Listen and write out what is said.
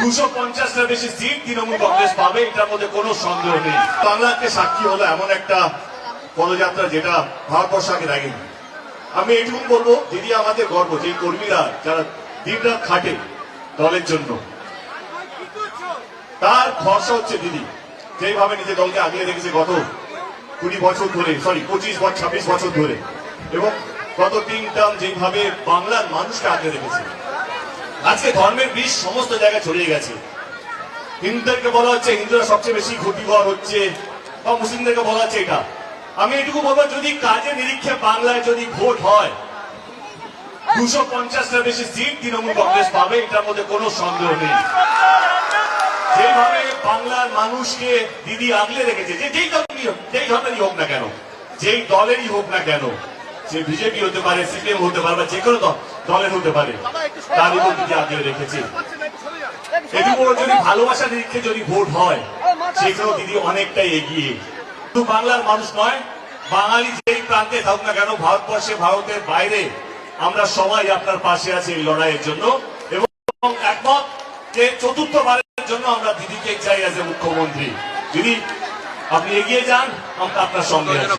250টার বেশি সিট তৃণমূল কংগ্রেস পাবে, এটার মধ্যে কোনো সন্দেহ নেই। বাংলাকে সাক্ষী হলো এমন একটা পদযাত্রা যেটা ভারতবর্ষ আগে দেখেনি। আমি এটুকু বলবো, যদি আমাদের গর্ব যে কর্মীরা যারা দিনরাত খাটে দলের জন্য, তার ভরসা হচ্ছে দিদি যেভাবে নিজের দলকে আগিয়ে রেখেছে গত 20 বছর ধরে, 26 বছর ধরে, এবং গত 3 টার্ম যেভাবে বাংলার মানুষকে আগিয়ে রেখেছে। আজকে ধর্মের বিষ সমস্ত জায়গায় ছড়িয়ে গেছে। হিন্দুদেরকে বলা হচ্ছে হিন্দুরা সবচেয়ে বেশি ক্ষতিকর হচ্ছে, বা মুসলিমদেরকে বলা হচ্ছে এটা। আমি এটুকু বলবো, যদি কাজে নিরীক্ষে বাংলায় যদি ভোট হয়, 250টার বেশি সিট তৃণমূল কংগ্রেস পাবে, এটার মধ্যে কোনো সন্দেহ নেই। যেভাবে বাংলার মানুষকে দিদি আগলে রেখেছে, যেই ধরনেরই হোক না কেন, যেই দলেরই হোক না কেন, সে বিজেপি হতে পারে, সিপিএম হতে পারে, বা যে কোনো দলের হতে পারে, তার উপর দিদি আগলে রেখেছে। এটুকু যদি ভালোবাসা নিরীক্ষে যদি ভোট হয়, সেখানেও দিদি অনেকটাই এগিয়ে। শুধু বাংলার মানুষ নয়, বাঙালি যেই প্রান্তে থাকুক না কেন, ভারতবর্ষে, ভারতের বাইরে, আমরা সবাই আপনার পাশে আছি এই লড়াইয়ের জন্য, এবং একমত যে চতুর্থবারের জন্য আমরা দিদিকে চাই এজ এ মুখ্যমন্ত্রী। যদি আপনি এগিয়ে যান, আমরা আপনার সঙ্গে আছি।